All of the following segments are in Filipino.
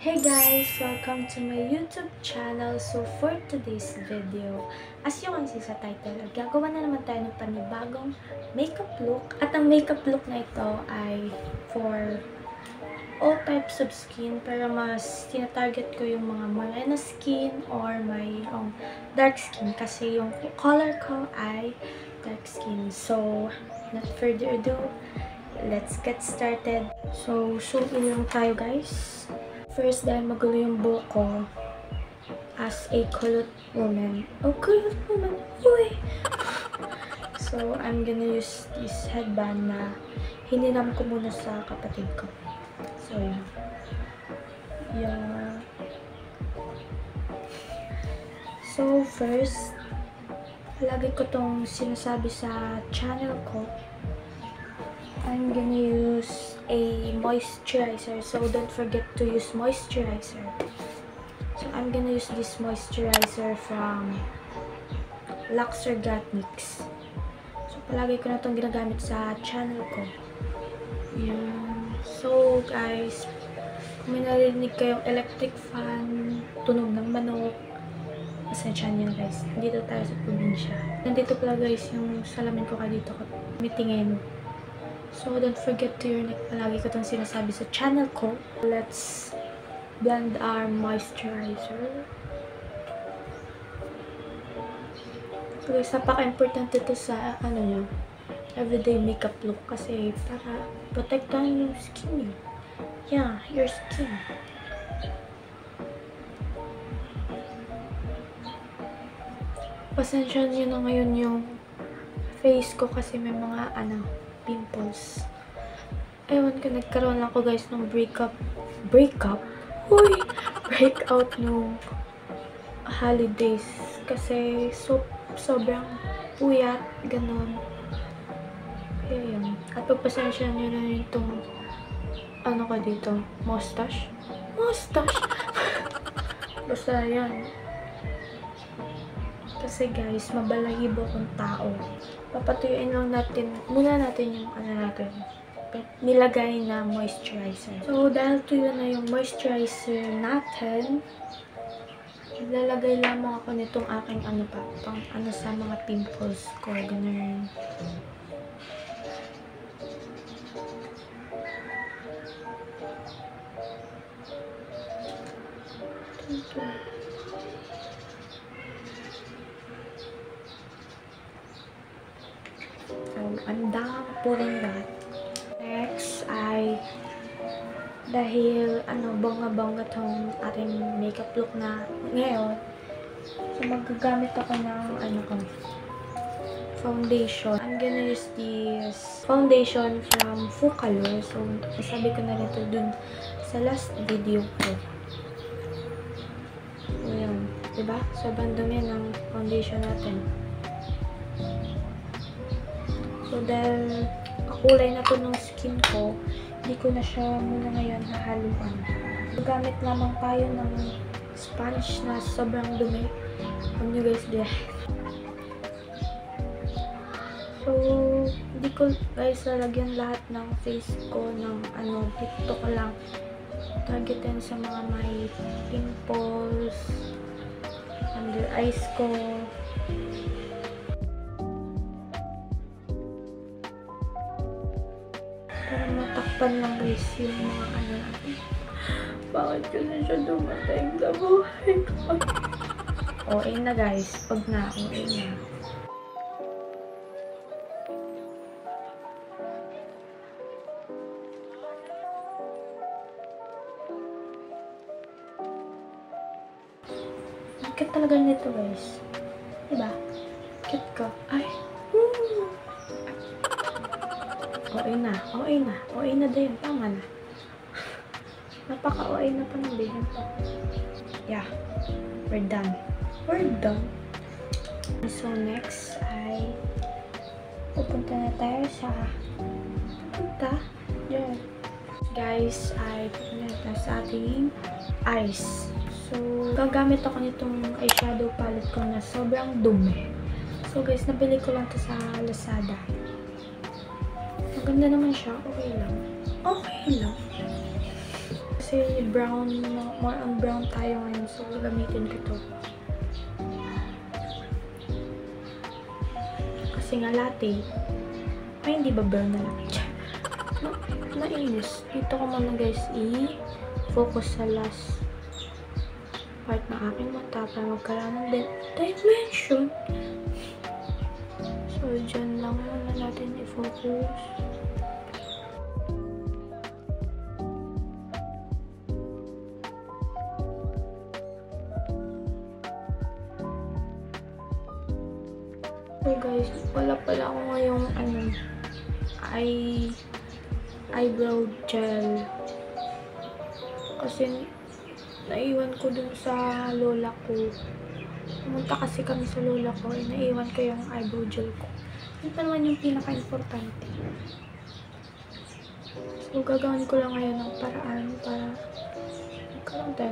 Hey guys! Welcome to my YouTube channel. So for today's video, as you can see sa title, gagawa na naman tayo ng panibagong makeup look. At ang makeup look na ito ay for all types of skin. Pero mas tinatarget ko yung mga morena skin or may dark skin. Kasi yung color ko ay dark skin. So, not further ado, let's get started. So, zoom in lang tayo guys. First, dahil magulo yung buhok ko as a kulot woman. Oh, kulot woman! Uy! So, I'm gonna use this headband na hininam ko muna sa kapatid ko. So, yan. Yeah. So, first, lagi ko tong sinasabi sa channel ko. I'm gonna use a moisturizer, so don't forget to use moisturizer. So I'm gonna use this moisturizer from Lux Organics. So palagi ko na itong ginagamit sa channel ko. Yan. So guys, kung may narinig kayong electric fan, tunog ng manok, pasensya niyo guys. Nandito tayo sa probinsya. Nandito pala guys yung salamin ko dito ko mitingin. So, don't forget to your neck. Palagi ko itong sinasabi sa channel ko. Let's blend our moisturizer. So, guys, napaka-important ito sa, everyday makeup look. Kasi, para protektahan yung skin. Yeah, your skin. Pasensya niyo na ngayon yung face ko kasi may mga, pimples. Ewan ko, nagkaroon lang ako guys ng breakout? Uy! Breakout nung holidays. Kasi sobrang puyat, ganun. Kaya yun. At pagpasensya nyo na itong ko dito, mustache. Basta yan. Kasi guys, mabalahibo akong tao. Papatuyuin lang muna natin yung nilagay na moisturizer. So, dahil tuyo na yung moisturizer natin, lalagay lamang ako nitong aking sa mga pimples ko. Ganun. I'm done putting that. Next ay dahil bongga-bongga tong ating makeup look na ngayon. So magagamit ako ng foundation. I'm gonna use this foundation from Focalor. So nasabi ko na rin ito dun sa last video ko. Ayan, diba? Sobrang dumi ng foundation natin. So, dahil kakulay na to ng skin ko, hindi ko na siya muna ngayon hahaluan. Gamit lamang tayo ng sponge na sobrang dumi. Huwag nyo guys dyan. So, hindi ko guys lalagyan lahat ng face ko ng dito ko lang targetin sa mga may pimples, under eyes ko. Para matakpan lang guys yung mga natin. Bakit ko na siya dumating sa buhay ko? OA na guys. Pag na, OA na. Bakit talaga nito guys? Diba? Cute ko. Ay! OA na din. Tama na. Napaka-OA na pa ng bihin to. Yeah. We're done. So, next ay pupunta na tayo sa Diyan. Guys, ay pupunta na tayo sa ating eyes. So, gagamit ako nitong eyeshadow palette ko na sobrang dumi. So, guys, nabili ko lang to sa Lazada. Maganda naman siya. Okay lang. Kasi brown, more on brown tayo ngayon. So, gamitin ko to. Kasi nga latte. Ay, hindi ba brown na lang? Nainis. Dito ko muna guys i-focus sa last part ng aking mata para magkaroon ng dimension. So, dyan lang muna natin i-focus. So guys, wala pala ako ngayong eyebrow gel. Kasi naiwan ko dun sa lola ko. Pumunta kasi kami sa lola ko, naiwan ko yung eyebrow gel ko. Yun pa naman yung pinaka-importante. So, gagawin ko lang ngayon ng paraan para magkaroon tayo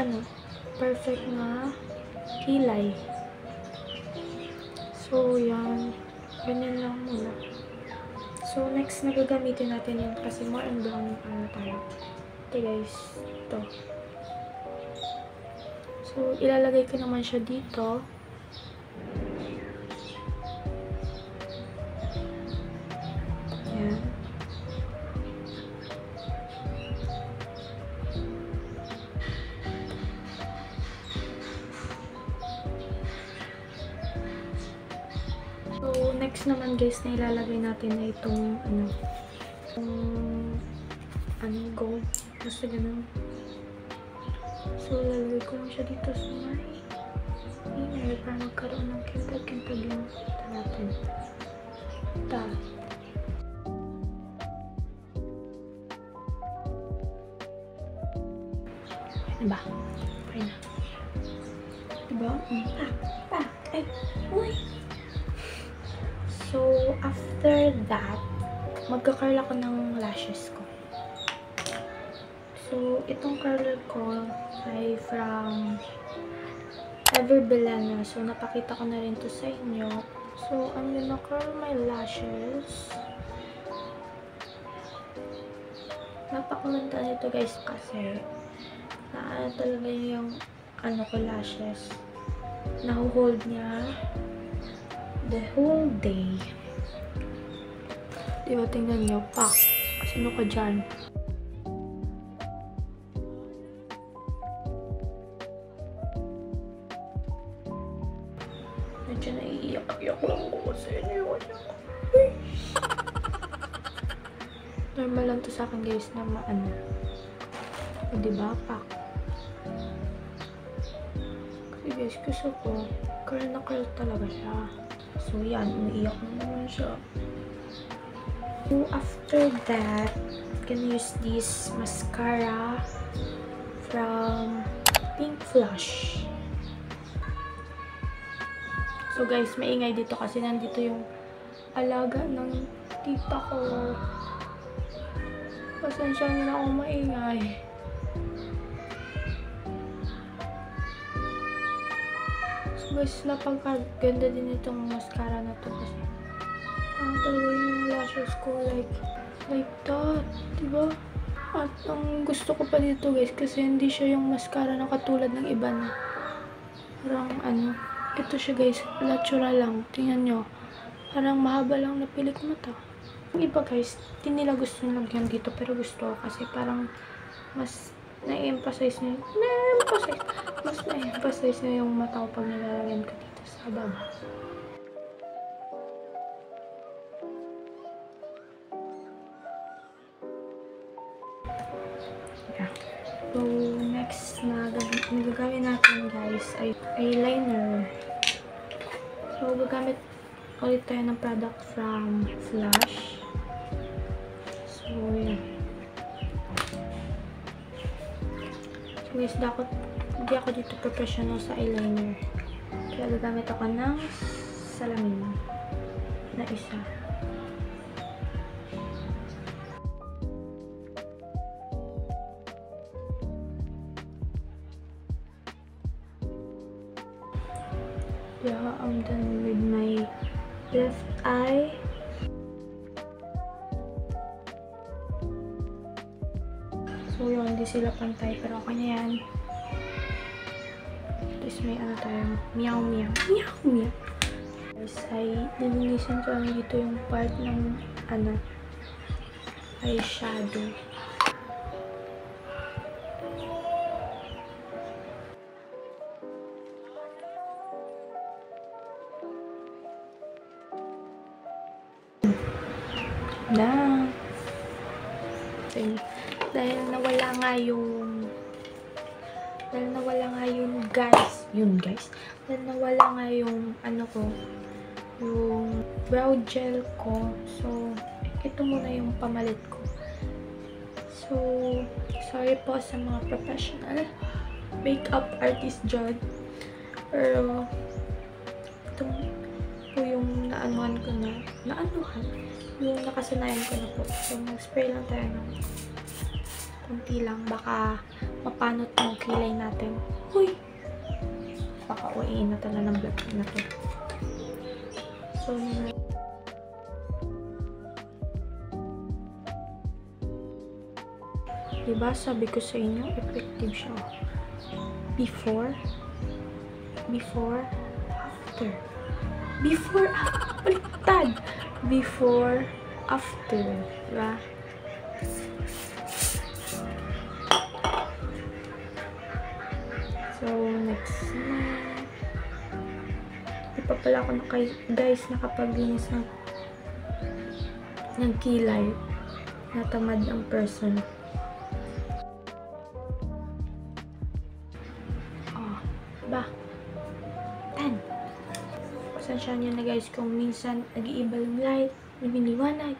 ng perfect na kilay. So, yan. Ganyan lang muna. So, next na gagamitin natin yun kasi more and brown tayo. Okay guys, ito. So, ilalagay ko naman siya dito. Yan. So, next naman guys na ilalagay natin na itong gold. Basta ganun. So, lalagay ko lang siya dito sa may inner para magkaroon ng kintag-kintag yung kita natin. Ito. Diba? Okay na. Diba? Pak! Ay! Uy! So, after that, magka-curl ako ng lashes ko. So, itong curler ko ay from Everbelena. So, napakita ko na rin to sa inyo. So, I'm gonna curl my lashes. Napakamanda nito guys kasi talaga yung ko lashes. Nahuhold niya the whole day. Diba, tingnan nyo, pak. Sino ka dyan? Medyo naiiyak-iyak lang ko kasi iniwan niya ako. Normal lang to sa akin guys na diba, pak. Kasi guys, gusto ko curl na curl talaga siya. So yan, umiiyak na naman siya. So after that, I'm gonna use this mascara from Pink Flush. So guys, maingay dito kasi nandito yung alaga ng tita ko. Pasensya na ako maingay. So guys, napagkaganda din itong mascara na to kasi talaga yung lashes ko like that, diba? At ang gusto ko pa dito guys kasi hindi siya yung mascara na katulad ng iba na parang ito siya guys, natural lang. Tingnan nyo. Parang mahaba lang na pilik mata. Yung iba guys, hindi nila gusto nilagyan dito. Pero gusto ko kasi parang mas na-emphasize na yung mata ko pag nilalagyan ko dito sa baba. Yeah. So, next na gagawin natin guys ay eyeliner. So, gagamit ulit tayo ng product from Flush. So, yan. So, guys, hindi ako dito professional sa eyeliner. Kaya gagamit ako ng salamin na isa. Yeah, I'm done with my left eye. So yun, hindi sila pantay, pero okay na yan. Tapos may ano tayo, meow meow, meow meow. Guys, ay nilinisan ko lang dito yung part ng ano, eyeshadow. Na. Dahil nawala nga yung guys. Dahil nawala nga yung ano ko, yung brow gel ko. So, ito muna yung pamalit ko. So, sorry po sa mga professional makeup artist dyan. Pero, ito po yung naanuhan ko na. Yung nakasanayan ko na po. So, mag-spray lang tayo ng kunti lang. Baka mapanot yung kilay natin. Huy! Baka uwiin na tala ng vlog na to. So, diba sabi ko sa inyo, effective siya. Before, after. Baliktad! Before, after. Diba? So, next naman. Di pa pala ako guys, nakapaglinis ng kilay. Natamad ang person. Oh, ba? 10. Pasensya nyo na guys kung minsan nag-iiba yung light, lumiliwanag.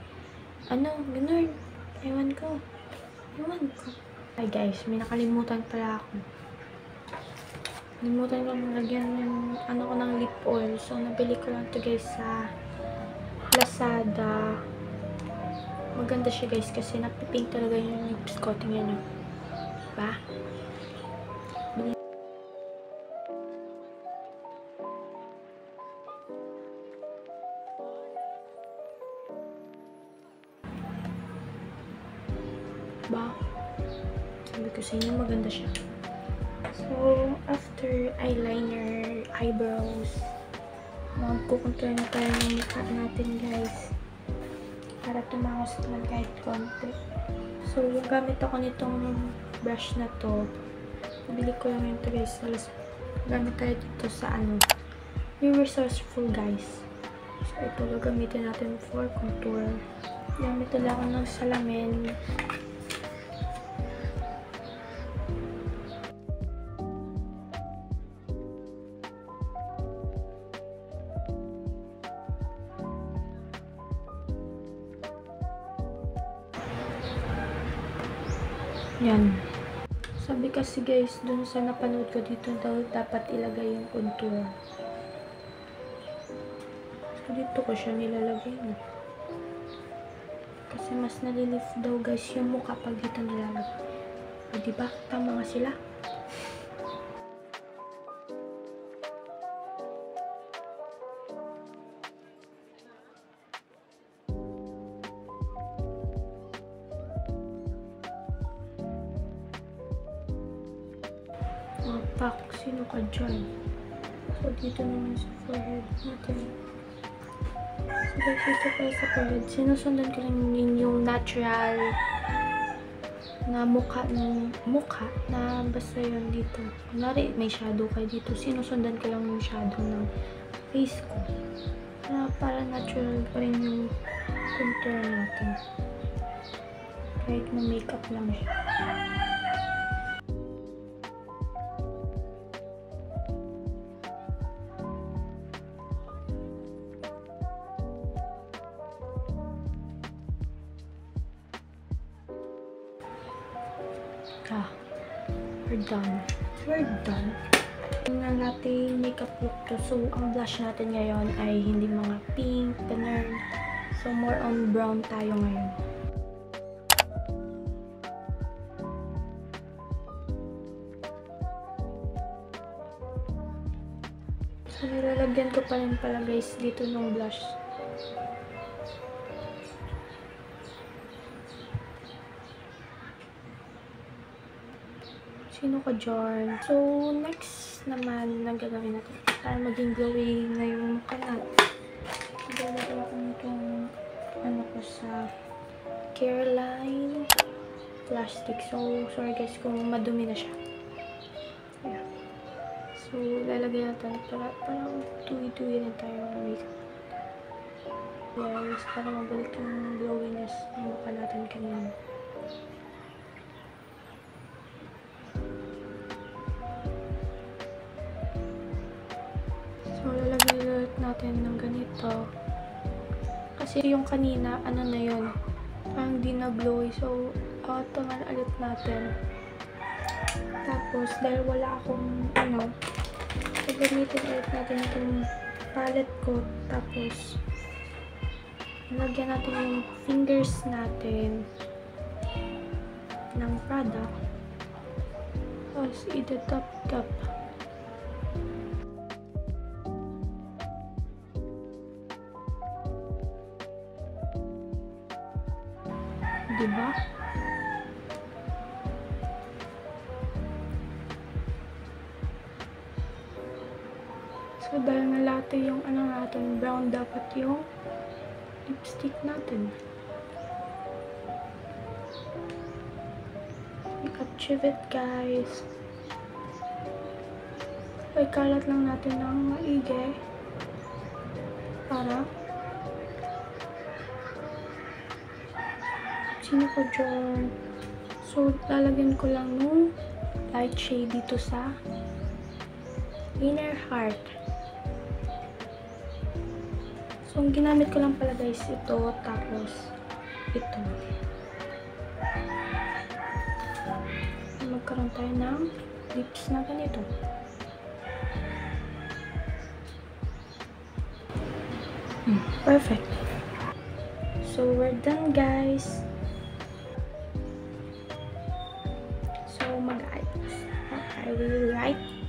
Ano, ganun. Ewan ko. Ay guys, may nakalimutan pala ako. Nalimutan ko nalagyan yung ano ko ng lip oil. So, nabili ko lang to guys sa Lazada. Maganda siya guys kasi napipink talaga yung lips ko. Tingnan nyo. Diba? Ba? Sabi ko sa inyo, maganda siya. So, after eyeliner, eyebrows, magkukontour na tayo ng mukha natin, guys. Para tumangos naman kahit konti. So, yung gamit ako nitong brush na to, nabili ko lang ito, guys. Gamit tayo dito sa ano. Be resourceful, guys. So, ito gagamitin natin for contour. Gamit lang ako ng salamin. Yan. Sabi kasi guys, dun sa napanood ko dito daw, dapat ilagay yung contour. So, dito ko siya nilalagay. Kasi mas nalilift daw guys yung mukha pag dito nilalagay. O, diba? Tama nga sila. Pak, sino ka dyan? So, dito naman sa forehead natin. So, guys, dito pala sa forehead. Sinusundan ko lang yung natural na mukha na basta yun dito. Kunwari, may shadow kayo dito. Sinusundan ko lang yung shadow ng face ko. Para natural pa rin yung contour natin. Kahit na makeup lang siya. We're done. Ang nating makeup look to. So, ang blush natin ngayon ay hindi mga pink, ganun. So, more on brown tayo ngayon. So, nilalagyan ko pa rin pala guys dito ng blush. Sino ka dyan? So, next naman na gagawin natin para maging glowing na yung mukha natin. Naglalagay ako nitong ano ko sa Careline plastic. So, sorry guys kung madumi na siya. Ayan. So, lalagay natin para parang tuwi-tuwi na tayo ng makeup. Guys, para mabalik yung glowiness ng mukha natin kanina. So, lalagay ulit natin ng ganito. Kasi yung kanina, ano na yun, parang di na glowy. So, taman ulit natin. Tapos, dahil wala akong, gagamitin ulit natin itong palette ko. Tapos, lagyan natin yung fingers natin ng product. Tapos, ida-tap-tap. Diba? So, dahil nalate yung natin, brown dapat yung lipstick natin. I-achieve it, guys. So, ikalat lang natin ng maigi para sino ko dyan. So, lalagyan ko lang nung light shade dito sa inner heart. So, ang ginamit ko lang pala guys, ito, tapos ito. Magkaroon tayo ng lips na ganito. Perfect. So, we're done guys. So, mag-ayos. I will write